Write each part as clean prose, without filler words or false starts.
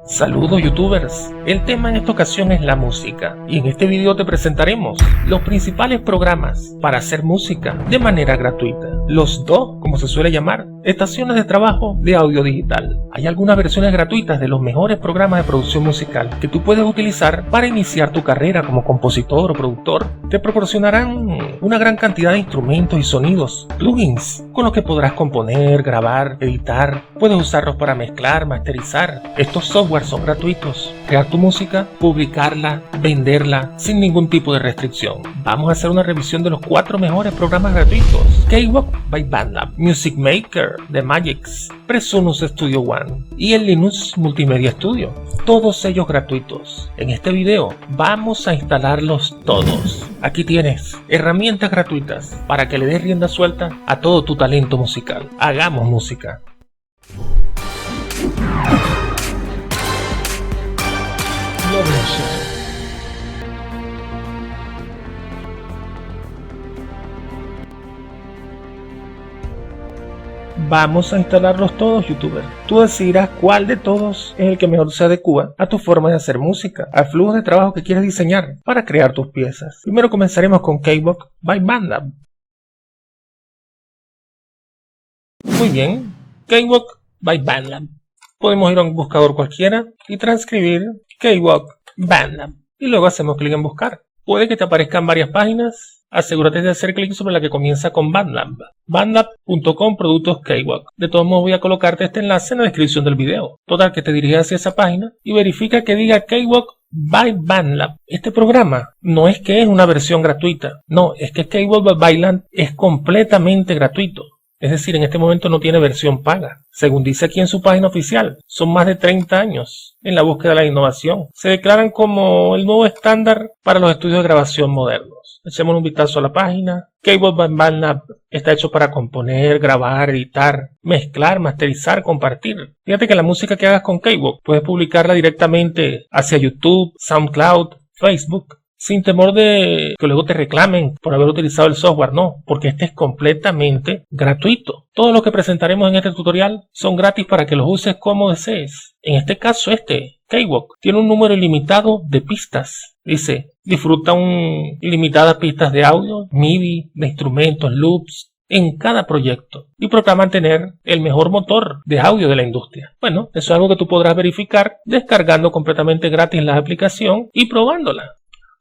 Saludos youtubers, el tema en esta ocasión es la música y en este video te presentaremos los principales programas para hacer música de manera gratuita. Los DAW, como se suele llamar, estaciones de trabajo de audio digital. Hay algunas versiones gratuitas de los mejores programas de producción musical que tú puedes utilizar para iniciar tu carrera como compositor o productor. Te proporcionarán una gran cantidad de instrumentos y sonidos, plugins, con los que podrás componer, grabar, editar. Puedes usarlos para mezclar, masterizar. Estos software son gratuitos. Crear tu música, publicarla, venderla sin ningún tipo de restricción. Vamos a hacer una revisión de los 4 mejores programas gratuitos: Kwok by BandLab, Music Maker de Magix, Presonus Studio One y el Linux Multimedia Studio. Todos ellos gratuitos. En este video vamos a instalarlos todos. Aquí tienes herramientas gratuitas para que le des rienda suelta a todo tu talento musical. Hagamos música. Vamos a instalarlos todos, youtuber. Tú decidirás cuál de todos es el que mejor se adecua a tu forma de hacer música, al flujo de trabajo que quieres diseñar para crear tus piezas. Primero comenzaremos con Kwok by BandLab. Muy bien, Kwok by BandLab. Podemos ir a un buscador cualquiera y transcribir Kwok BandLab y luego hacemos clic en buscar. Puede que te aparezcan varias páginas. Asegúrate de hacer clic sobre la que comienza con BandLab. bandlab.com productos Kwok. De todos modos voy a colocarte este enlace en la descripción del video. Total, que te diriges hacia esa página y verifica que diga Kwok by BandLab. Este programa no es que es una versión gratuita. No, es que Kwok by BandLab es completamente gratuito. Es decir, en este momento no tiene versión paga. Según dice aquí en su página oficial, son más de 30 años en la búsqueda de la innovación. Se declaran como el nuevo estándar para los estudios de grabación modernos. Echemos un vistazo a la página. Kwok by BandLab está hecho para componer, grabar, editar, mezclar, masterizar, compartir. Fíjate que la música que hagas con Kwok puedes publicarla directamente hacia YouTube, SoundCloud, Facebook, sin temor de que luego te reclamen por haber utilizado el software. No, porque este es completamente gratuito. Todo lo que presentaremos en este tutorial son gratis para que los uses como desees. En este caso, Kwok tiene un número ilimitado de pistas. Dice, disfruta ilimitadas pistas de audio, MIDI, de instrumentos, loops, en cada proyecto, y proclaman tener el mejor motor de audio de la industria. Bueno, eso es algo que tú podrás verificar descargando completamente gratis la aplicación y probándola.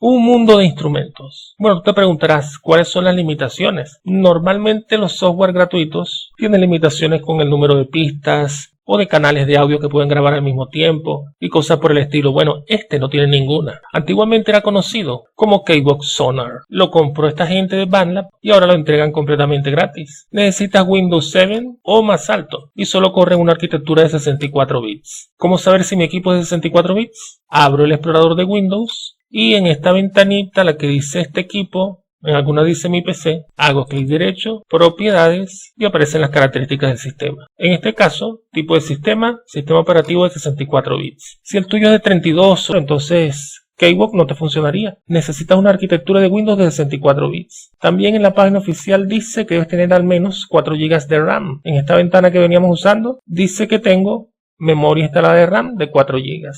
Un mundo de instrumentos. Bueno, tú te preguntarás cuáles son las limitaciones. Normalmente los software gratuitos tienen limitaciones con el número de pistas o de canales de audio que pueden grabar al mismo tiempo y cosas por el estilo. Bueno, este no tiene ninguna. Antiguamente era conocido como Kwok Sonar. Lo compró esta gente de BandLab y ahora lo entregan completamente gratis. Necesitas Windows 7 o más alto y solo corre en una arquitectura de 64 bits. ¿Cómo saber si mi equipo es de 64 bits? Abro el explorador de Windows y en esta ventanita, la que dice este equipo, en alguna dice mi PC, hago clic derecho, propiedades y aparecen las características del sistema. En este caso, tipo de sistema operativo de 64 bits. Si el tuyo es de 32, entonces Kwok no te funcionaría. Necesitas una arquitectura de Windows de 64 bits. También en la página oficial dice que debes tener al menos 4 GB de RAM. En esta ventana que veníamos usando, dice que tengo memoria instalada de RAM de 4 GB.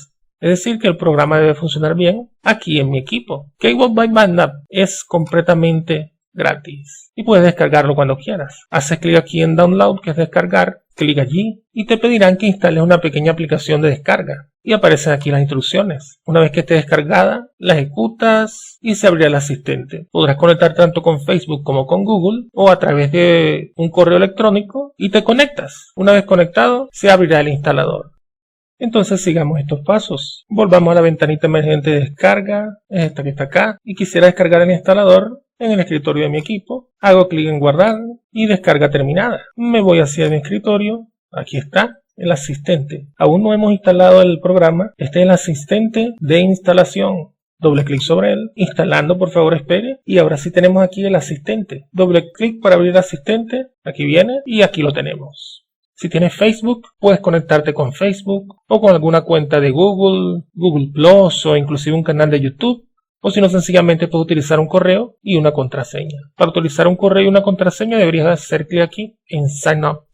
Es decir, que el programa debe funcionar bien aquí en mi equipo. Kwok by BandLab es completamente gratis y puedes descargarlo cuando quieras. Haces clic aquí en Download, que es descargar, clic allí y te pedirán que instales una pequeña aplicación de descarga. Y aparecen aquí las instrucciones. Una vez que esté descargada, la ejecutas y se abrirá el asistente. Podrás conectar tanto con Facebook como con Google o a través de un correo electrónico y te conectas. Una vez conectado, se abrirá el instalador. Entonces sigamos estos pasos. Volvamos a la ventanita emergente de descarga, es esta que está acá, y quisiera descargar el instalador en el escritorio de mi equipo. Hago clic en guardar y descarga terminada. Me voy hacia mi escritorio, aquí está el asistente. Aún no hemos instalado el programa, este es el asistente de instalación. Doble clic sobre él, instalando, por favor espere, y ahora sí tenemos aquí el asistente. Doble clic para abrir el asistente, aquí viene y aquí lo tenemos. Si tienes Facebook, puedes conectarte con Facebook o con alguna cuenta de Google, Google Plus o inclusive un canal de YouTube. O si no, sencillamente puedes utilizar un correo y una contraseña. Para utilizar un correo y una contraseña deberías hacer clic aquí en Sign Up.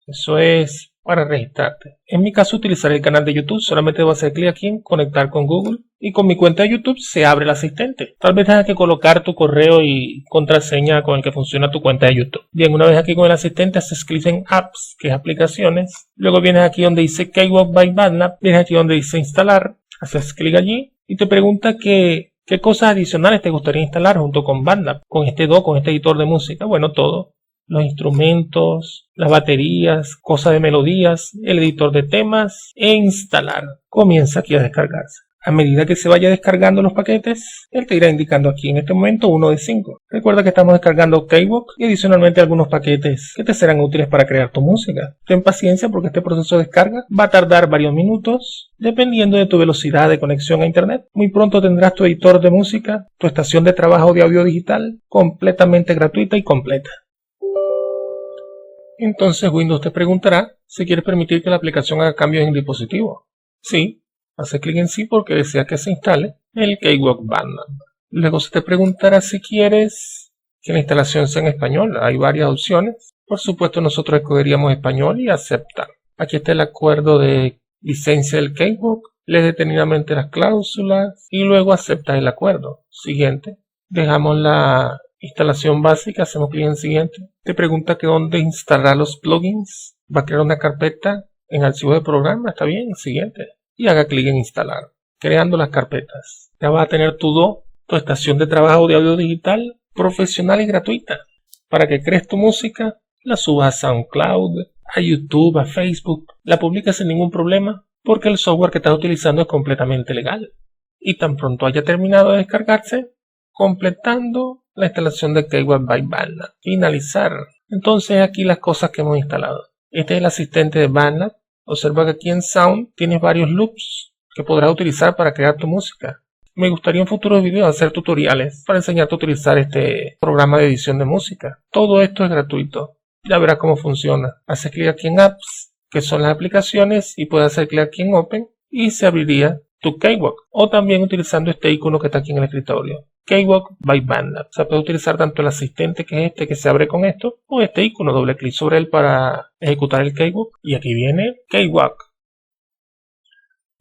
Eso es para registrarte. En mi caso utilizaré el canal de YouTube, solamente debo hacer clic aquí en conectar con Google y con mi cuenta de YouTube se abre el asistente. Tal vez tengas que colocar tu correo y contraseña con el que funciona tu cuenta de YouTube. Bien, una vez aquí con el asistente haces clic en Apps, que es aplicaciones. Luego vienes aquí donde dice Cakewalk by BandLab, vienes aquí donde dice instalar, haces clic allí y te pregunta qué cosas adicionales te gustaría instalar junto con BandLab, con este con este editor de música. Bueno, todo. Los instrumentos, las baterías, cosas de melodías, el editor de temas e instalar. Comienza aquí a descargarse. A medida que se vaya descargando los paquetes, él te irá indicando aquí en este momento 1 de 5. Recuerda que estamos descargando Cakewalk y adicionalmente algunos paquetes que te serán útiles para crear tu música. Ten paciencia porque este proceso de descarga va a tardar varios minutos dependiendo de tu velocidad de conexión a internet. Muy pronto tendrás tu editor de música, tu estación de trabajo de audio digital completamente gratuita y completa. Entonces Windows te preguntará si quieres permitir que la aplicación haga cambios en el dispositivo. Sí, hace clic en sí porque desea que se instale el Cakewalk BandLab. Luego se te preguntará si quieres que la instalación sea en español. Hay varias opciones. Por supuesto nosotros escogeríamos español y aceptar. Aquí está el acuerdo de licencia del Cakewalk. Lees detenidamente las cláusulas y luego aceptas el acuerdo. Siguiente. Dejamos la instalación básica, hacemos clic en siguiente. Te pregunta que dónde instalar los plugins. Va a crear una carpeta en archivo de programa, está bien, siguiente. Y haga clic en instalar. Creando las carpetas. Ya vas a tener tu estación de trabajo de audio digital profesional y gratuita. Para que crees tu música, la subas a SoundCloud, a YouTube, a Facebook, la publicas sin ningún problema porque el software que estás utilizando es completamente legal. Y tan pronto haya terminado de descargarse, completando la instalación de Cakewalk by BandLab. Finalizar. Entonces aquí las cosas que hemos instalado. Este es el asistente de BandLab. Observa que aquí en Sound tienes varios loops que podrás utilizar para crear tu música. Me gustaría en futuros videos hacer tutoriales para enseñarte a utilizar este programa de edición de música. Todo esto es gratuito. Ya verás cómo funciona. Haces clic aquí en Apps, que son las aplicaciones, y puedes hacer clic aquí en Open y se abriría tu Cakewalk. O también utilizando este icono que está aquí en el escritorio. Cakewalk by BandLab. O sea, puedes utilizar tanto el asistente, que es este que se abre con esto, o este icono, doble clic sobre él para ejecutar el Cakewalk. Y aquí viene Cakewalk.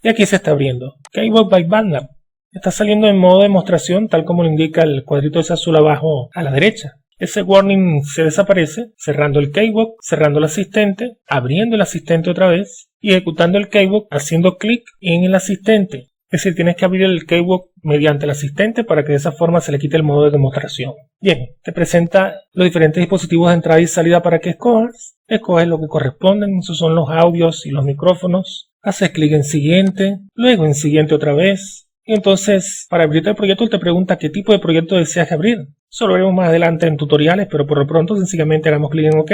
Y aquí se está abriendo. Cakewalk by BandLab. Está saliendo en modo demostración, tal como lo indica el cuadrito ese azul abajo a la derecha. Ese warning se desaparece, cerrando el Cakewalk, cerrando el asistente, abriendo el asistente otra vez y ejecutando el Cakewalk haciendo clic en el asistente. Es decir, tienes que abrir el Cakewalk mediante el asistente para que de esa forma se le quite el modo de demostración. Bien, te presenta los diferentes dispositivos de entrada y salida para que escojas. Escoges lo que corresponden, esos son los audios y los micrófonos. Haces clic en siguiente, luego en siguiente otra vez. Y entonces, para abrirte el proyecto, él te pregunta qué tipo de proyecto deseas abrir. Eso lo veremos más adelante en tutoriales, pero por lo pronto sencillamente hagamos clic en OK.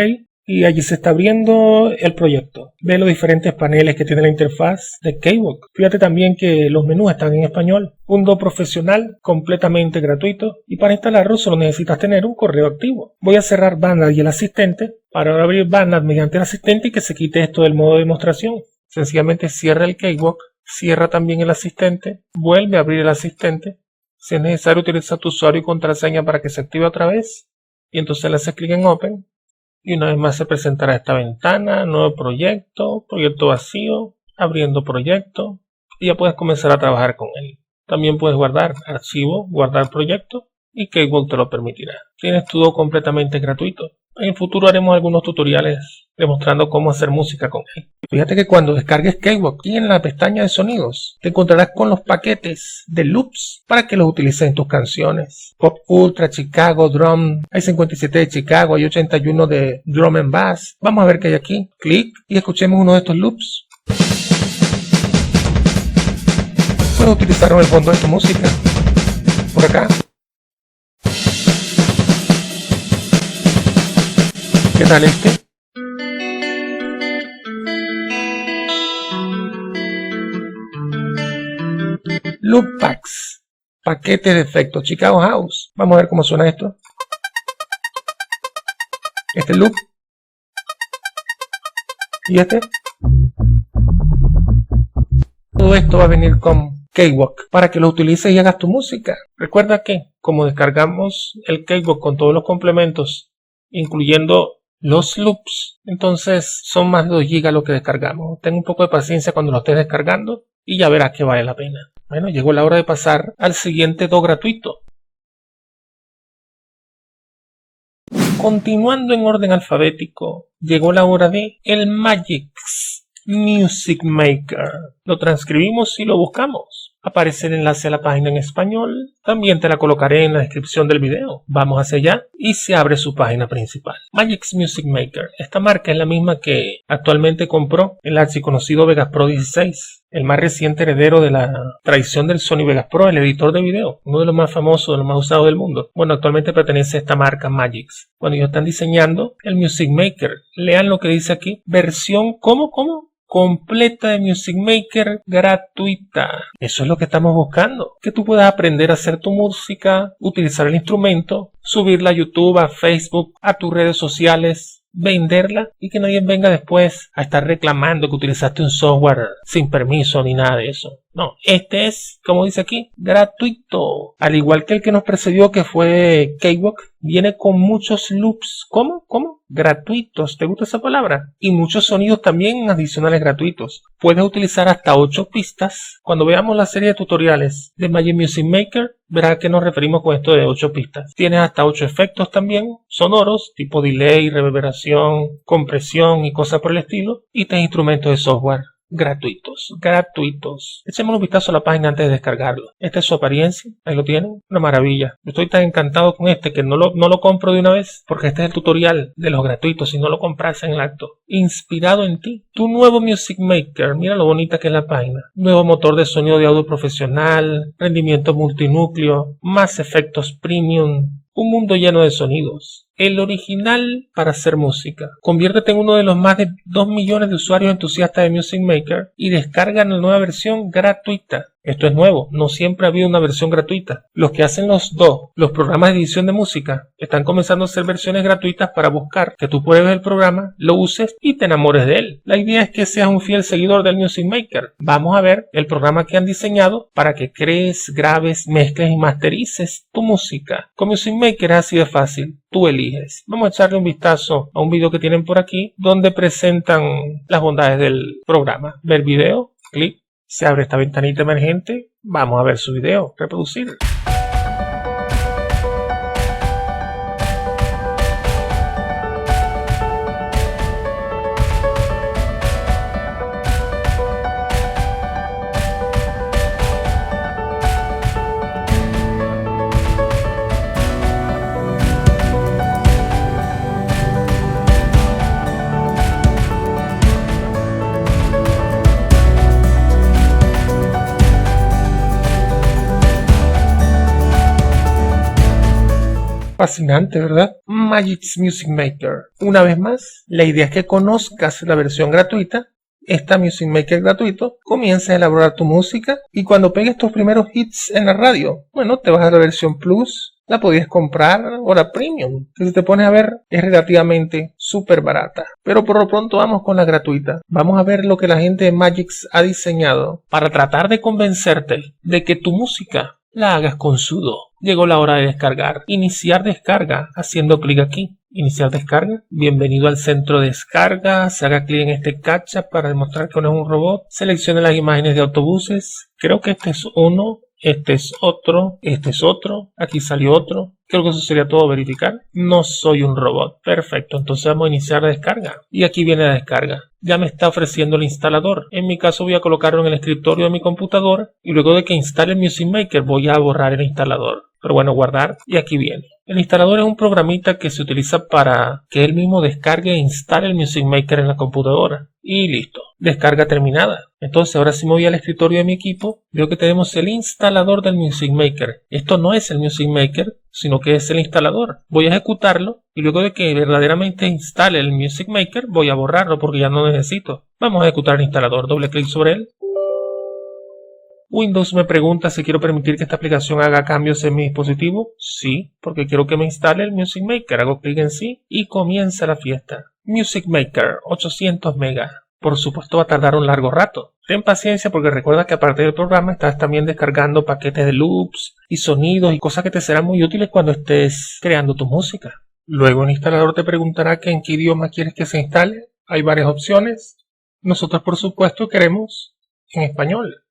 Y allí se está abriendo el proyecto. Ve los diferentes paneles que tiene la interfaz de Cakewalk. Fíjate también que los menús están en español. Un Do profesional completamente gratuito. Y para instalarlo solo necesitas tener un correo activo. Voy a cerrar BandLab y el asistente para ahora abrir BandLab mediante el asistente y que se quite esto del modo de demostración. Sencillamente cierra el Cakewalk, cierra también el asistente, vuelve a abrir el asistente. Si es necesario, utiliza tu usuario y contraseña para que se active otra vez. Y entonces le haces clic en Open. Y una vez más se presentará esta ventana, nuevo proyecto, proyecto vacío, abriendo proyecto. Y ya puedes comenzar a trabajar con él. También puedes guardar archivo, guardar proyecto y Cakewalk te lo permitirá. Tienes todo completamente gratuito. En el futuro haremos algunos tutoriales demostrando cómo hacer música con él. Fíjate que cuando descargues Cakewalk, aquí en la pestaña de sonidos, te encontrarás con los paquetes de loops para que los utilices en tus canciones. Pop Ultra, Chicago, Drum, hay 57 de Chicago, hay 81 de Drum and Bass. Vamos a ver qué hay aquí. Clic y escuchemos uno de estos loops. Puedes utilizarlo en el fondo de tu música. Por acá. ¿Qué tal este? Loop Packs. Paquete de efectos. Chicago House. Vamos a ver cómo suena esto. Este loop. Y este. Todo esto va a venir con Cakewalk para que lo utilices y hagas tu música. Recuerda que como descargamos el Cakewalk con todos los complementos, incluyendo los loops. Entonces son más de 2 GB lo que descargamos. Ten un poco de paciencia cuando lo estés descargando y ya verás que vale la pena. Bueno, llegó la hora de pasar al siguiente do gratuito. Continuando en orden alfabético, llegó la hora de el Magix Music Maker. Lo transcribimos y lo buscamos. Aparece el enlace a la página en español. También te la colocaré en la descripción del video. Vamos hacia allá y se abre su página principal. Magix Music Maker. Esta marca es la misma que actualmente compró el archiconocido Vegas Pro 16. El más reciente heredero de la tradición del Sony Vegas Pro, el editor de video. Uno de los más famosos, de los más usados del mundo. Bueno, actualmente pertenece a esta marca Magix. Cuando ellos están diseñando el Music Maker. Lean lo que dice aquí. Versión, ¿cómo? Completa de Music Maker gratuita. Eso es lo que estamos buscando. Que tú puedas aprender a hacer tu música, utilizar el instrumento, subirla a YouTube, a Facebook, a tus redes sociales, venderla y que nadie venga después a estar reclamando que utilizaste un software sin permiso ni nada de eso. No, este es, como dice aquí, gratuito. Al igual que el que nos precedió, que fue Cakewalk, viene con muchos loops. ¿Cómo? Gratuitos. ¿Te gusta esa palabra? Y muchos sonidos también adicionales gratuitos. Puedes utilizar hasta 8 pistas. Cuando veamos la serie de tutoriales de Magix Music Maker, verás a qué nos referimos con esto de 8 pistas. Tienes hasta 8 efectos también sonoros, tipo delay, reverberación, compresión y cosas por el estilo. Y 3 instrumentos de software. Gratuitos. Echemos un vistazo a la página antes de descargarlo. Esta es su apariencia, ahí lo tienen, una maravilla. Yo estoy tan encantado con este que no lo compro de una vez, porque este es el tutorial de los gratuitos, si no lo compras en el acto. Inspirado en ti, tu nuevo Music Maker, mira lo bonita que es la página. Nuevo motor de sonido de audio profesional, rendimiento multinúcleo, más efectos premium, un mundo lleno de sonidos. El original para hacer música. Conviértete en uno de los más de 2 millones de usuarios entusiastas de Music Maker y descarga la nueva versión gratuita. Esto es nuevo, no siempre ha habido una versión gratuita. Los que hacen los programas de edición de música, están comenzando a hacer versiones gratuitas para buscar que tú pruebes el programa, lo uses y te enamores de él. La idea es que seas un fiel seguidor del Music Maker. Vamos a ver el programa que han diseñado para que crees, grabes, mezcles y masterices tu música. Con Music Maker es así de fácil. Tú eliges. Vamos a echarle un vistazo a un video que tienen por aquí donde presentan las bondades del programa. Ver video, clic, se abre esta ventanita emergente. Vamos a ver su video, reproducir. Fascinante, ¿verdad? Magix Music Maker. Una vez más, la idea es que conozcas la versión gratuita. Esta Music Maker gratuito, comienza a elaborar tu música y cuando pegues tus primeros hits en la radio, bueno, te vas a la versión Plus, la podías comprar o la Premium, que si te pones a ver es relativamente súper barata. Pero por lo pronto vamos con la gratuita. Vamos a ver lo que la gente de Magix ha diseñado para tratar de convencerte de que tu música la hagas con sudo. Llegó la hora de descargar. Iniciar descarga haciendo clic aquí. Iniciar descarga. Bienvenido al centro de descarga. Se haga clic en este captcha para demostrar que no es un robot. Seleccione las imágenes de autobuses. Creo que este es uno. Este es otro. Este es otro. Aquí salió otro. Creo que eso sería todo verificar. No soy un robot. Perfecto. Entonces vamos a iniciar la descarga. Y aquí viene la descarga. Ya me está ofreciendo el instalador. En mi caso voy a colocarlo en el escritorio de mi computadora. Y luego de que instale el Music Maker voy a borrar el instalador. Pero bueno, guardar. Y aquí viene. El instalador es un programita que se utiliza para que él mismo descargue e instale el Music Maker en la computadora. Y listo. Descarga terminada. Entonces ahora si me voy al escritorio de mi equipo, veo que tenemos el instalador del Music Maker. Esto no es el Music Maker, sino que es el instalador. Voy a ejecutarlo y luego de que verdaderamente instale el Music Maker, voy a borrarlo porque ya no necesito. Vamos a ejecutar el instalador. Doble clic sobre él. Windows me pregunta si quiero permitir que esta aplicación haga cambios en mi dispositivo. Sí, porque quiero que me instale el Music Maker. Hago clic en sí y comienza la fiesta. Music Maker, 800 megas. Por supuesto va a tardar un largo rato. Ten paciencia porque recuerda que aparte del programa estás también descargando paquetes de loops y sonidos y cosas que te serán muy útiles cuando estés creando tu música. Luego el instalador te preguntará que en qué idioma quieres que se instale. Hay varias opciones. Nosotros por supuesto queremos en español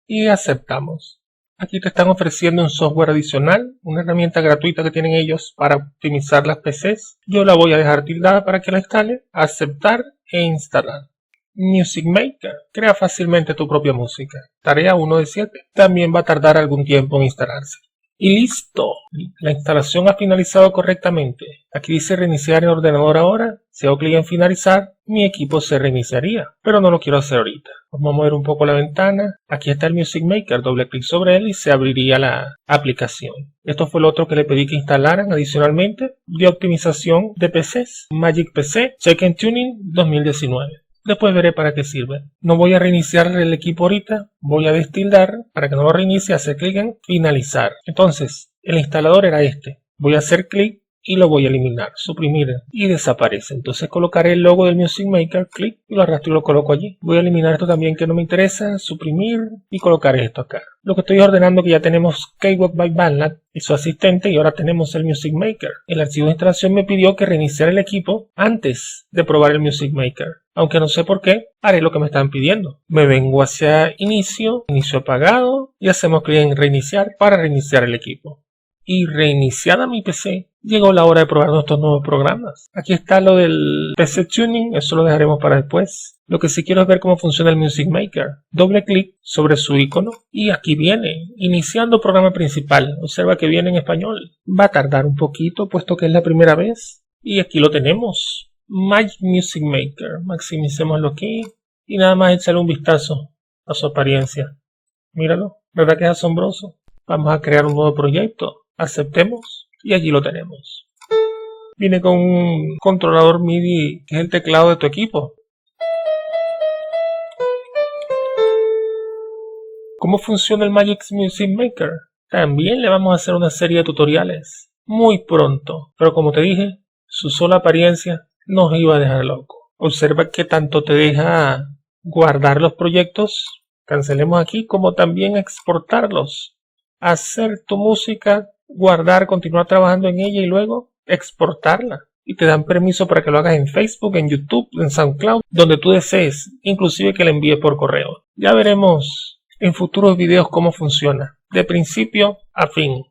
y aceptamos. Aquí te están ofreciendo un software adicional, una herramienta gratuita que tienen ellos para optimizar las PCs. Yo la voy a dejar tildada para que la instale, aceptar e instalar. Music Maker. Crea fácilmente tu propia música. Tarea 1 de 7. También va a tardar algún tiempo en instalarse. Y listo. La instalación ha finalizado correctamente. Aquí dice reiniciar el ordenador ahora. Si hago clic en finalizar, mi equipo se reiniciaría. Pero no lo quiero hacer ahorita. Vamos a mover un poco la ventana. Aquí está el Music Maker. Doble clic sobre él y se abriría la aplicación. Esto fue lo otro que le pedí que instalaran adicionalmente de optimización de PCs. Magic PC Check and Tuning 2019. Después veré para qué sirve. No voy a reiniciar el equipo ahorita. Voy a destildar para que no lo reinicie. Hacer clic en finalizar. Entonces, el instalador era este. Voy a hacer clic y lo voy a eliminar, suprimir y desaparece. Entonces colocaré el logo del Music Maker, clic y lo arrastro y lo coloco allí. Voy a eliminar esto también que no me interesa, suprimir y colocar esto acá. Lo que estoy ordenando que ya tenemos Keywalk by BandLab y su asistente y ahora tenemos el Music Maker. El archivo de instalación me pidió que reiniciara el equipo antes de probar el Music Maker. Aunque no sé por qué, haré lo que me están pidiendo. Me vengo hacia inicio apagado y hacemos clic en reiniciar para reiniciar el equipo. Y reiniciada mi PC, llegó la hora de probar nuestros nuevos programas. Aquí está lo del PC Tuning, eso lo dejaremos para después. Lo que sí quiero es ver cómo funciona el Music Maker. Doble clic sobre su icono y aquí viene, iniciando programa principal. Observa que viene en español. Va a tardar un poquito puesto que es la primera vez. Y aquí lo tenemos. My Music Maker. Maximicémoslo aquí y nada más echarle un vistazo a su apariencia. Míralo, ¿verdad que es asombroso? Vamos a crear un nuevo proyecto. Aceptemos y allí lo tenemos. Viene con un controlador MIDI que es el teclado de tu equipo. ¿Cómo funciona el Magic Music Maker? También le vamos a hacer una serie de tutoriales muy pronto, pero como te dije, su sola apariencia nos iba a dejar loco. Observa que tanto te deja guardar los proyectos, cancelemos aquí, como también exportarlos, hacer tu música, guardar, continuar trabajando en ella y luego exportarla. Y te dan permiso para que lo hagas en Facebook, en YouTube, en SoundCloud, donde tú desees, inclusive que le envíes por correo. Ya veremos en futuros videos cómo funciona, de principio a fin.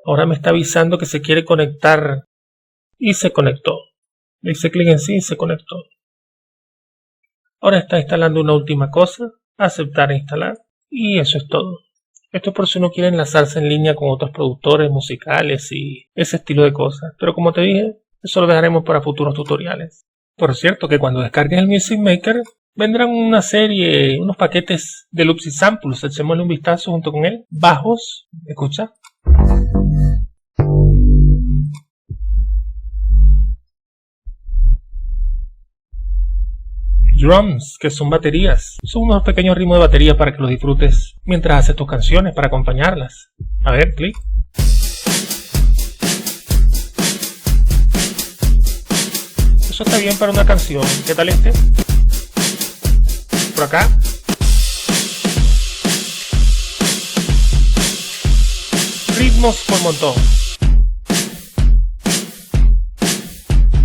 Ahora me está avisando que se quiere conectar y se conectó. Le hice clic en sí y se conectó. Ahora está instalando una última cosa, aceptar e instalar, y eso es todo. Esto es por si uno quiere enlazarse en línea con otros productores musicales y ese estilo de cosas. Pero como te dije, eso lo dejaremos para futuros tutoriales. Por cierto que cuando descargues el Music Maker, vendrán una serie, unos paquetes de loops y samples. Echémosle un vistazo junto con él. Bajos, escucha. Drums, que son baterías. Son unos pequeños ritmos de batería para que los disfrutes mientras haces tus canciones, para acompañarlas. A ver, clic. Eso está bien para una canción. ¿Qué tal este? Por acá. Ritmos por montón.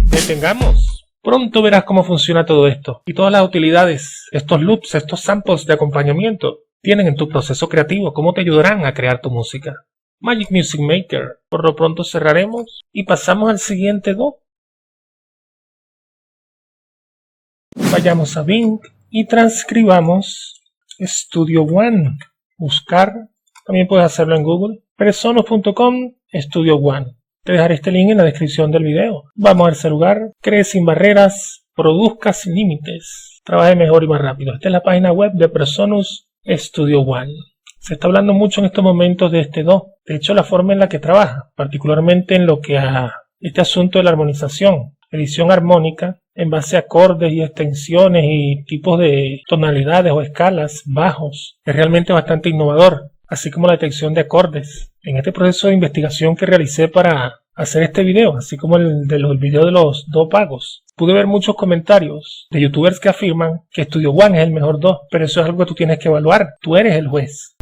Detengamos. Pronto verás cómo funciona todo esto y todas las utilidades, estos loops, estos samples de acompañamiento tienen en tu proceso creativo, cómo te ayudarán a crear tu música. Magic Music Maker. Por lo pronto cerraremos y pasamos al siguiente do. Vayamos a Bing y transcribamos Studio One. Buscar, también puedes hacerlo en Google. Presonus.com Studio One. Te dejaré este link en la descripción del video. Vamos a ese lugar. Cree sin barreras. Produzca sin límites. Trabaje mejor y más rápido. Esta es la página web de Presonus Studio One. Se está hablando mucho en estos momentos de este do. De hecho, la forma en la que trabaja, particularmente en lo que a este asunto de la armonización, edición armónica, en base a acordes y extensiones y tipos de tonalidades o escalas bajos. Es realmente bastante innovador, así como la detección de acordes. En este proceso de investigación que realicé para hacer este video, así como el video de los do pagos, pude ver muchos comentarios de youtubers que afirman que Studio One es el mejor do, pero eso es algo que tú tienes que evaluar. Tú eres el juez.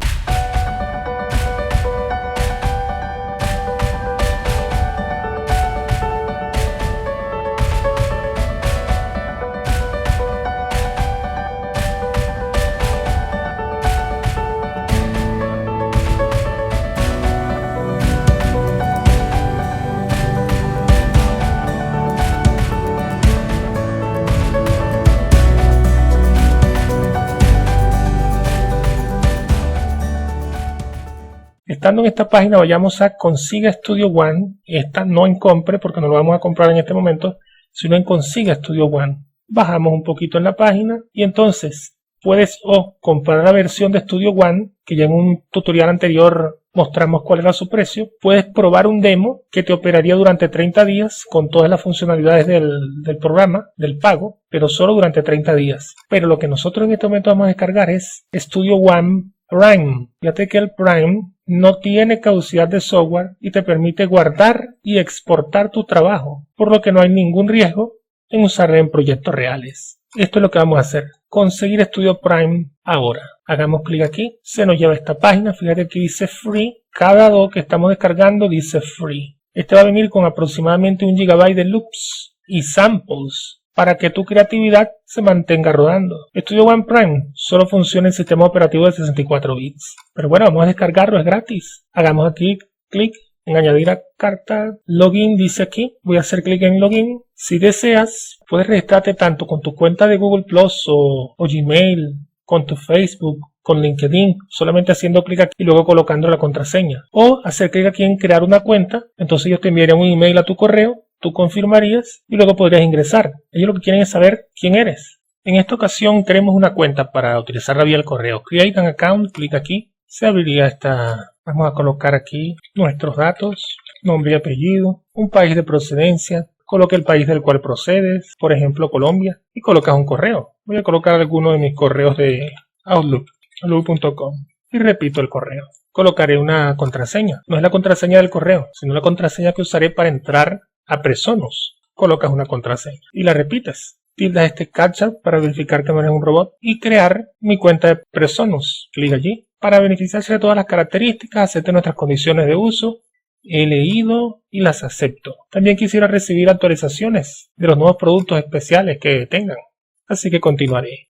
Estando en esta página, vayamos a Consiga Studio One. Esta no en Compre, porque no lo vamos a comprar en este momento, sino en Consiga Studio One. Bajamos un poquito en la página y entonces puedes o comprar la versión de Studio One, que ya en un tutorial anterior mostramos cuál era su precio. Puedes probar un demo que te operaría durante 30 días con todas las funcionalidades del programa, del pago, pero solo durante 30 días. Pero lo que nosotros en este momento vamos a descargar es Studio One Prime. Fíjate que el Prime no tiene caducidad de software y te permite guardar y exportar tu trabajo, por lo que no hay ningún riesgo en usarlo en proyectos reales. Esto es lo que vamos a hacer. Conseguir Studio Prime ahora. Hagamos clic aquí, se nos lleva a esta página. Fíjate que dice Free. Cada doc que estamos descargando dice Free. Este va a venir con aproximadamente 1 GB de loops y samples para que tu creatividad se mantenga rodando. Studio One Prime solo funciona en sistema operativo de 64 bits. Pero bueno, vamos a descargarlo, es gratis. Hagamos aquí clic en añadir a carta. Login dice aquí. Voy a hacer clic en Login. Si deseas, puedes registrarte tanto con tu cuenta de Google Plus o Gmail, con tu Facebook, con LinkedIn, solamente haciendo clic aquí y luego colocando la contraseña. O hacer clic aquí en crear una cuenta. Entonces ellos te enviarían un email a tu correo, tú confirmarías y luego podrías ingresar. Ellos lo que quieren es saber quién eres. En esta ocasión creemos una cuenta para utilizarla vía el correo. Create an account, clic aquí. Se abriría esta. Vamos a colocar aquí nuestros datos, nombre y apellido, un país de procedencia. Coloque el país del cual procedes, por ejemplo Colombia, y colocas un correo. Voy a colocar alguno de mis correos de Outlook, outlook.com, y repito el correo. Colocaré una contraseña. No es la contraseña del correo, sino la contraseña que usaré para entrar a Presonus. Colocas una contraseña y la repites. Tildas este captcha para verificar que no eres un robot y crear mi cuenta de Presonus. Clic allí para beneficiarse de todas las características, acepte nuestras condiciones de uso. He leído y las acepto. También quisiera recibir actualizaciones de los nuevos productos especiales que tengan. Así que continuaré.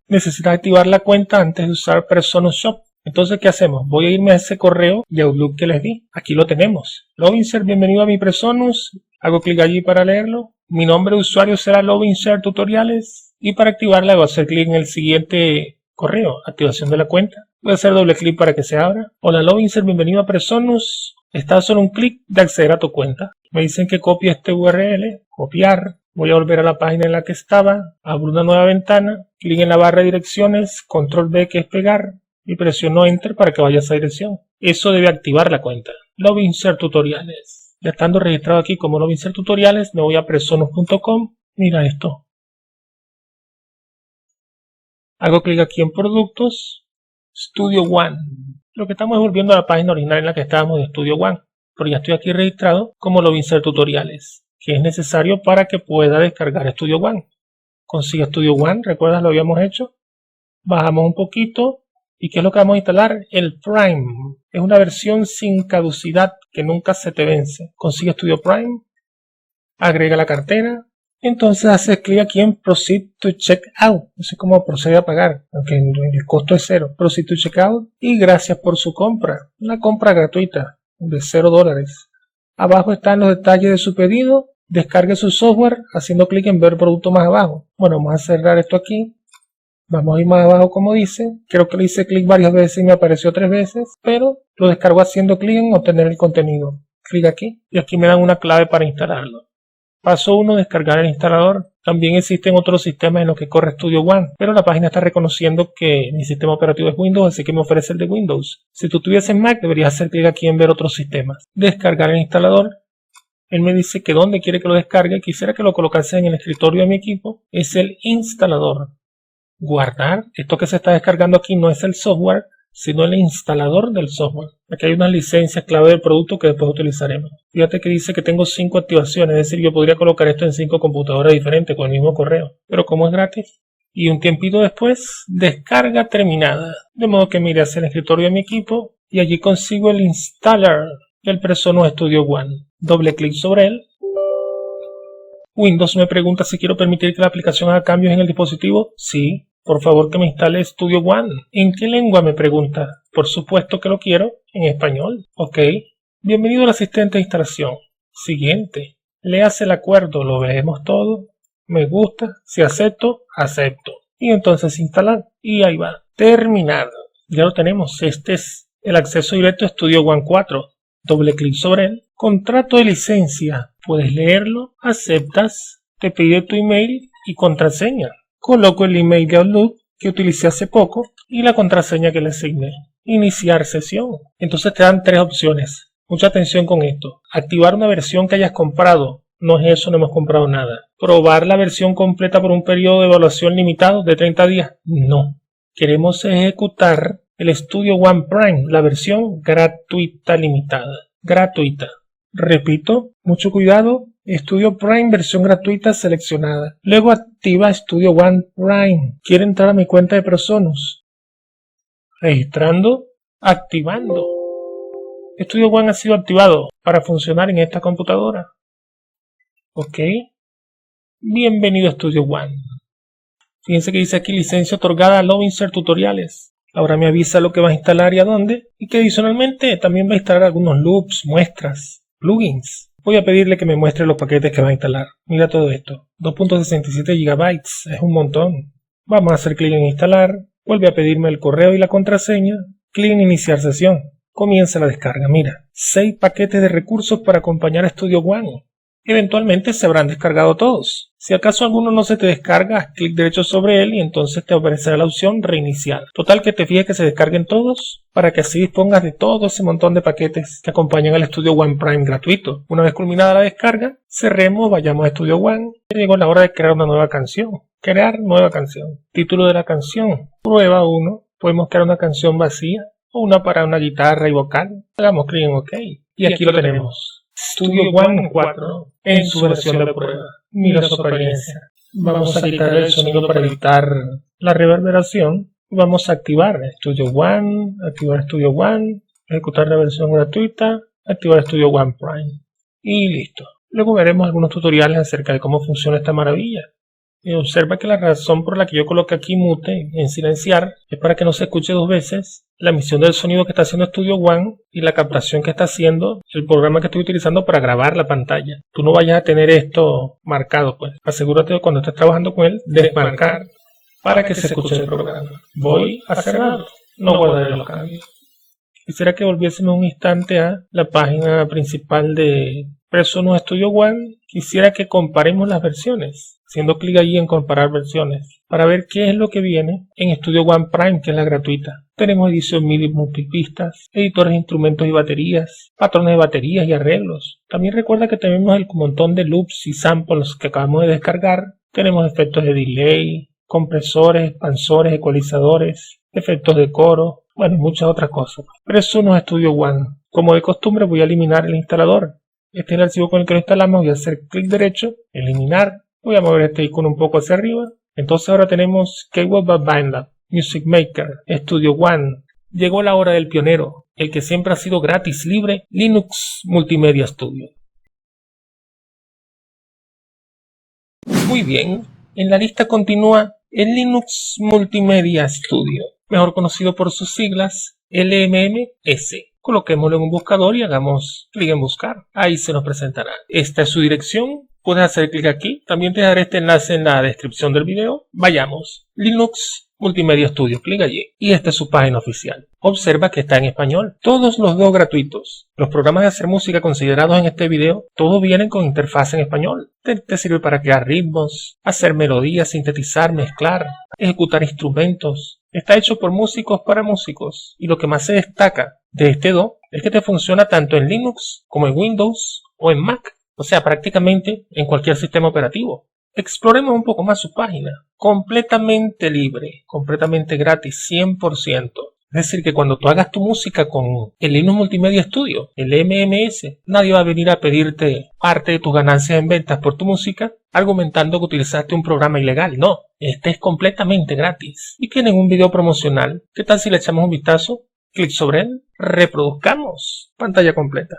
Necesitas activar la cuenta antes de usar Presonus Shop. Entonces, ¿qué hacemos? Voy a irme a ese correo y Outlook que les di. Aquí lo tenemos. Lovinsert, bienvenido a mi Presonus. Hago clic allí para leerlo. Mi nombre de usuario será Lovinsert Tutoriales. Y para activarla voy a hacer clic en el siguiente correo. Activación de la cuenta. Voy a hacer doble clic para que se abra. Hola Lovinsert, bienvenido a Presonus. Está a solo un clic de acceder a tu cuenta. Me dicen que copie este URL. Copiar. Voy a volver a la página en la que estaba. Abro una nueva ventana. Clic en la barra de direcciones. Control B que es pegar. Y presiono Enter para que vaya a esa dirección. Eso debe activar la cuenta. Lovinsert Tutoriales. Ya estando registrado aquí como Lovinsert Tutoriales, me voy a presonus.com. Mira esto. Hago clic aquí en Productos. Studio One. Lo que estamos es volviendo a la página original en la que estábamos de Studio One. Pero ya estoy aquí registrado como Lovinsert Tutoriales, que es necesario para que pueda descargar Studio One. Consigue Studio One, ¿recuerdas? Lo habíamos hecho. Bajamos un poquito. ¿Y qué es lo que vamos a instalar? El Prime. Es una versión sin caducidad que nunca se te vence. Consigue Studio Prime. Agrega la cartera. Entonces haces clic aquí en Proceed to Checkout. Eso es como procede a pagar, aunque el costo es cero. Proceed to Checkout. Y gracias por su compra. Una compra gratuita de $0. Abajo están los detalles de su pedido. Descargue su software haciendo clic en ver producto más abajo. Bueno, vamos a cerrar esto aquí. Vamos a ir más abajo como dice. Creo que le hice clic varias veces y me apareció 3 veces. Pero lo descargo haciendo clic en obtener el contenido. Clic aquí y aquí me dan una clave para instalarlo. Paso 1, descargar el instalador. También existen otros sistemas en los que corre Studio One, pero la página está reconociendo que mi sistema operativo es Windows, así que me ofrece el de Windows. Si tú tuvieses Mac, deberías hacer clic aquí en ver otros sistemas. Descargar el instalador. Él me dice que dónde quiere que lo descargue. Quisiera que lo colocase en el escritorio de mi equipo. Es el instalador. Guardar. Esto que se está descargando aquí no es el software, sino el instalador del software. Aquí hay unas licencias clave del producto que después utilizaremos. Fíjate que dice que tengo 5 activaciones, es decir, yo podría colocar esto en 5 computadoras diferentes con el mismo correo, pero como es gratis. Y un tiempito después, descarga terminada. De modo que mire hacia el escritorio de mi equipo y allí consigo el installer del Presonus Studio One. Doble clic sobre él. Windows me pregunta si quiero permitir que la aplicación haga cambios en el dispositivo. Sí. Por favor que me instale Studio One. ¿En qué lengua? Me pregunta. Por supuesto que lo quiero en español. Ok. Bienvenido al asistente de instalación. Siguiente. Léase el acuerdo. Lo leemos todo. Me gusta. Si acepto, acepto. Y entonces instalar. Y ahí va. Terminado. Ya lo tenemos. Este es el acceso directo a Studio One 4. Doble clic sobre él. Contrato de licencia. Puedes leerlo, aceptas, te pide tu email y contraseña. Coloco el email de Outlook que utilicé hace poco y la contraseña que le asigné. Iniciar sesión. Entonces te dan 3 opciones. Mucha atención con esto. Activar una versión que hayas comprado. No es eso, no hemos comprado nada. Probar la versión completa por un periodo de evaluación limitado de 30 días. No. Queremos ejecutar el Studio One Prime, la versión gratuita limitada. Gratuita. Repito, mucho cuidado. Studio Prime versión gratuita seleccionada. Luego activa Studio One Prime. Quiero entrar a mi cuenta de Presonus. Registrando. Activando. Studio One ha sido activado para funcionar en esta computadora. Ok. Bienvenido a Studio One. Fíjense que dice aquí licencia otorgada a Lovinser Tutoriales. Ahora me avisa lo que va a instalar y a dónde. Y que adicionalmente también va a instalar algunos loops, muestras, plugins. Voy a pedirle que me muestre los paquetes que va a instalar. Mira todo esto. 2.67 GB. Es un montón. Vamos a hacer clic en instalar. Vuelve a pedirme el correo y la contraseña. Clic en iniciar sesión. Comienza la descarga. Mira. 6 paquetes de recursos para acompañar a Studio One. Eventualmente se habrán descargado todos. Si acaso alguno no se te descarga, haz clic derecho sobre él y entonces te aparecerá la opción reiniciar. Total que te fijes que se descarguen todos para que así dispongas de todo ese montón de paquetes que acompañan al Studio One Prime gratuito. Una vez culminada la descarga, cerremos, vayamos a Studio One. Llegó la hora de crear una nueva canción. Crear nueva canción. Título de la canción. Prueba 1. Podemos crear una canción vacía o una para una guitarra y vocal. Hagamos clic en OK. Y aquí lo tenemos. Studio One 4 en su versión de prueba. Mira su apariencia. Vamos a quitar el sonido para evitar la reverberación. Vamos a activar Studio One, activar Studio One, ejecutar la versión gratuita, activar Studio One Prime. Y listo. Luego veremos algunos tutoriales acerca de cómo funciona esta maravilla. Y observa que la razón por la que yo coloqué aquí mute en silenciar es para que no se escuche 2 veces la emisión del sonido que está haciendo Studio One y la captación que está haciendo el programa que estoy utilizando para grabar la pantalla. Tú no vayas a tener esto marcado, pues. Asegúrate de cuando estés trabajando con él, desmarcar para que se escuche el programa. Voy a cerrar, no guardaré los cambios. Quisiera que volviésemos un instante a la página principal de Presonus Studio One. Quisiera que comparemos las versiones, haciendo clic allí en comparar versiones, para ver qué es lo que viene en Studio One Prime, que es la gratuita. Tenemos edición MIDI multipistas, editores de instrumentos y baterías, patrones de baterías y arreglos. También recuerda que tenemos el montón de loops y samples que acabamos de descargar. Tenemos efectos de delay, compresores, expansores, ecualizadores, efectos de coro, bueno, muchas otras cosas. Presonus Studio One. Como de costumbre voy a eliminar el instalador. Este es el archivo con el que lo instalamos. Voy a hacer clic derecho, eliminar. Voy a mover este icono un poco hacia arriba. Entonces ahora tenemos Keyword BandLab, Music Maker, Studio One. Llegó la hora del pionero, el que siempre ha sido gratis, libre, Linux Multimedia Studio. Muy bien, en la lista continúa el Linux Multimedia Studio, mejor conocido por sus siglas LMMS. Coloquémoslo en un buscador y hagamos clic en buscar. Ahí se nos presentará. Esta es su dirección. Puedes hacer clic aquí. También te dejaré este enlace en la descripción del video. Vayamos. Linux Multimedia Studio. Clic allí. Y esta es su página oficial. Observa que está en español. Todos los 2 gratuitos. Los programas de hacer música considerados en este video, todos vienen con interfaz en español. Te sirve para crear ritmos, hacer melodías, sintetizar, mezclar, ejecutar instrumentos. Está hecho por músicos para músicos. Y lo que más se destaca de este do es que te funciona tanto en Linux como en Windows o en Mac. O sea, prácticamente en cualquier sistema operativo. Exploremos un poco más su página. Completamente libre, completamente gratis, 100%. Es decir, que cuando tú hagas tu música con el Linux Multimedia Studio, el MMS, nadie va a venir a pedirte parte de tus ganancias en ventas por tu música, argumentando que utilizaste un programa ilegal. No, este es completamente gratis. Y tienen un video promocional. ¿Qué tal si le echamos un vistazo? Clic sobre él, reproduzcamos pantalla completa.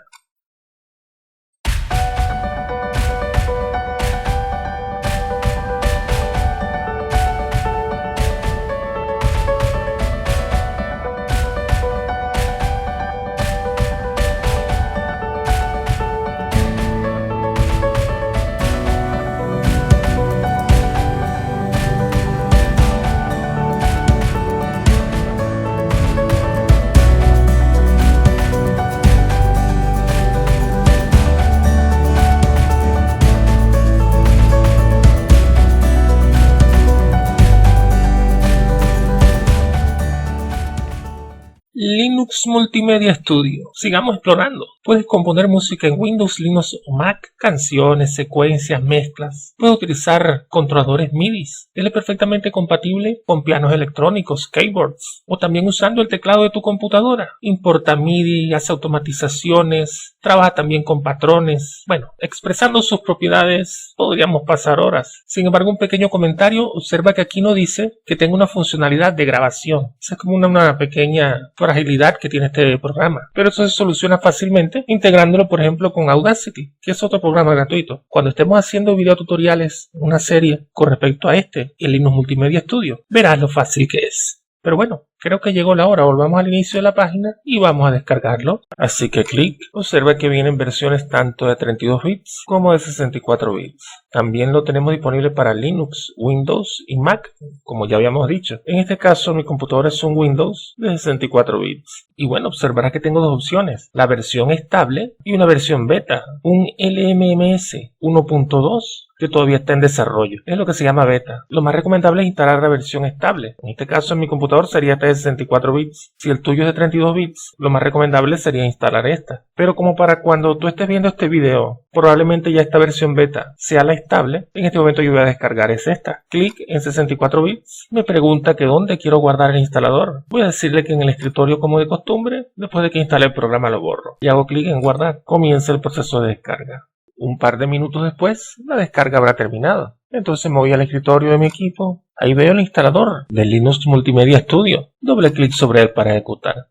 Linux Multimedia Studio. Sigamos explorando. Puedes componer música en Windows, Linux o Mac, canciones, secuencias, mezclas. Puedes utilizar controladores MIDI. Él es perfectamente compatible con pianos electrónicos, keyboards, o también usando el teclado de tu computadora. Importa MIDI, hace automatizaciones, trabaja también con patrones. Bueno, expresando sus propiedades podríamos pasar horas. Sin embargo, un pequeño comentario, observa que aquí no dice que tenga una funcionalidad de grabación. Esa es como una pequeña fragilidad que tiene este programa, pero eso se soluciona fácilmente integrándolo, por ejemplo, con Audacity, que es otro programa gratuito. Cuando estemos haciendo videotutoriales, una serie con respecto a el Linux Multimedia Studio, verás lo fácil que es. Pero bueno, creo que llegó la hora. Volvamos al inicio de la página y vamos a descargarlo. Así que clic. Observa que vienen versiones tanto de 32 bits como de 64 bits. También lo tenemos disponible para Linux, Windows y Mac, como ya habíamos dicho. En este caso, mi computadora es un Windows de 64 bits. Y bueno, observarás que tengo dos opciones. La versión estable y una versión beta. Un LMMS 1.2 que todavía está en desarrollo. Es lo que se llama beta. Lo más recomendable es instalar la versión estable. En este caso, en mi computador sería esta de 64 bits. Si el tuyo es de 32 bits, lo más recomendable sería instalar esta. Pero como para cuando tú estés viendo este video, probablemente ya esta versión beta sea la estable, en este momento yo voy a descargar esta. Clic en 64 bits. Me pregunta que dónde quiero guardar el instalador. Voy a decirle que en el escritorio como de costumbre. Después de que instale el programa lo borro. Y hago clic en guardar. Comienza el proceso de descarga. Un par de minutos después, la descarga habrá terminado. Entonces me voy al escritorio de mi equipo. Ahí veo el instalador de Linux Multimedia Studio. Doble clic sobre él para ejecutar.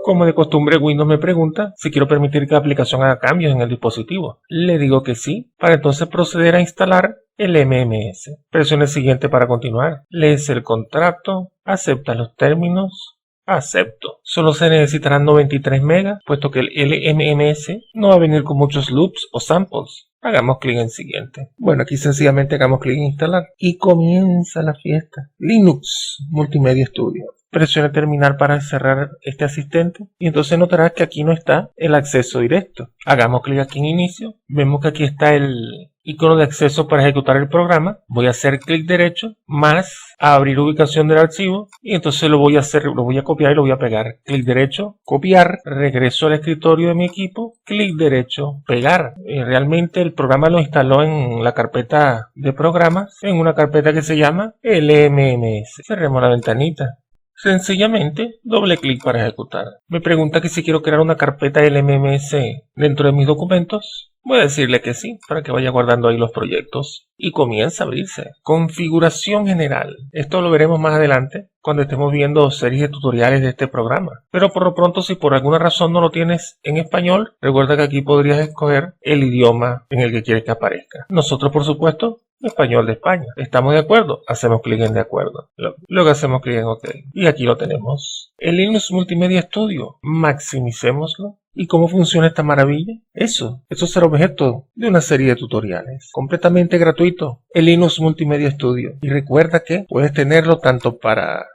Como de costumbre, Windows me pregunta si quiero permitir que la aplicación haga cambios en el dispositivo. Le digo que sí, para entonces proceder a instalar el MMS. Presione el siguiente para continuar. Lees el contrato, acepta los términos. Acepto. Solo se necesitarán 93 megas, puesto que el LMMS no va a venir con muchos loops o samples. Hagamos clic en siguiente. Bueno, aquí sencillamente hagamos clic en instalar. Y comienza la fiesta. Linux Multimedia Studio. Presione terminar para cerrar este asistente. Y entonces notarás que aquí no está el acceso directo. Hagamos clic aquí en inicio. Vemos que aquí está el icono de acceso para ejecutar el programa. Voy a hacer clic derecho más a abrir ubicación del archivo y entonces lo voy a copiar y lo voy a pegar. Clic derecho, copiar, regreso al escritorio de mi equipo, clic derecho, pegar. Realmente el programa lo instaló en la carpeta de programas, en una carpeta que se llama LMMS. Cerremos la ventanita. Sencillamente, doble clic para ejecutar. Me pregunta que si quiero crear una carpeta LMMS dentro de mis documentos. Voy a decirle que sí, para que vaya guardando ahí los proyectos. Y comienza a abrirse. Configuración general. Esto lo veremos más adelante, cuando estemos viendo series de tutoriales de este programa. Pero por lo pronto, si por alguna razón no lo tienes en español, recuerda que aquí podrías escoger el idioma en el que quieres que aparezca. Nosotros, por supuesto, español de España. ¿Estamos de acuerdo? Hacemos clic en de acuerdo. Luego hacemos clic en OK. Y aquí lo tenemos. El Linux Multimedia Studio. Maximicémoslo. ¿Y cómo funciona esta maravilla? Eso será objeto de una serie de tutoriales. Completamente gratuito. El Linux Multimedia Studio. Y recuerda que puedes tenerlo tanto para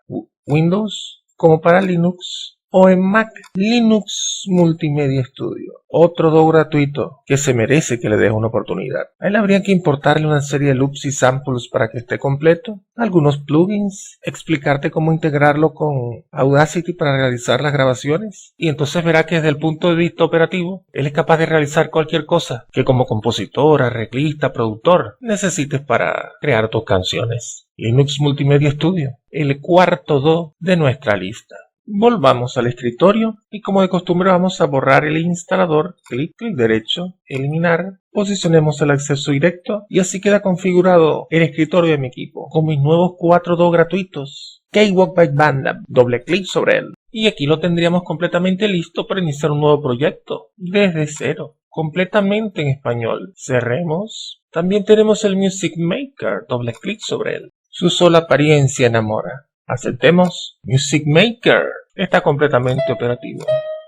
Windows como para Linux o en Mac. Linux Multimedia Studio. Otro do gratuito que se merece que le des una oportunidad. A él habría que importarle una serie de loops y samples para que esté completo. Algunos plugins. Explicarte cómo integrarlo con Audacity para realizar las grabaciones. Y entonces verá que desde el punto de vista operativo, él es capaz de realizar cualquier cosa que como compositor, arreglista, productor, necesites para crear tus canciones. Linux Multimedia Studio. El cuarto do de nuestra lista. Volvamos al escritorio y como de costumbre vamos a borrar el instalador, clic derecho, eliminar, posicionemos el acceso directo y así queda configurado el escritorio de mi equipo con mis nuevos 4 do gratuitos. Cakewalk by BandLab, doble clic sobre él y aquí lo tendríamos completamente listo para iniciar un nuevo proyecto desde cero, completamente en español. Cerremos. También tenemos el Music Maker, doble clic sobre él. Su sola apariencia enamora. Aceptemos. Music Maker está completamente operativo.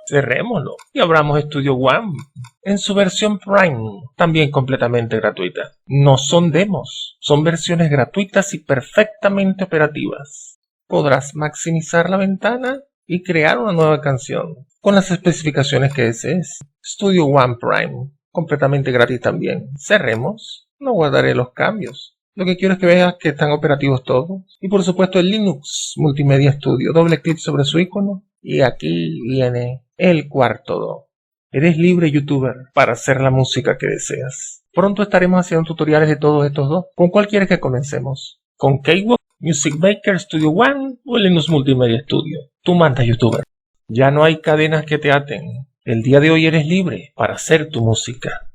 Cerrémoslo y abramos Studio One en su versión Prime, también completamente gratuita. No son demos, son versiones gratuitas y perfectamente operativas. Podrás maximizar la ventana y crear una nueva canción con las especificaciones que desees. Studio One Prime, completamente gratis también. Cerremos. No guardaré los cambios. Lo que quiero es que veas que están operativos todos. Y por supuesto el Linux Multimedia Studio. Doble clic sobre su icono Y aquí viene el cuarto do. Eres libre, youtuber, para hacer la música que deseas. Pronto estaremos haciendo tutoriales de todos estos dos. ¿Con cuál quieres que comencemos? ¿Con Cakewalk, Music Maker Studio One o Linux Multimedia Studio? Tú mandas, youtuber. Ya no hay cadenas que te aten. El día de hoy eres libre para hacer tu música.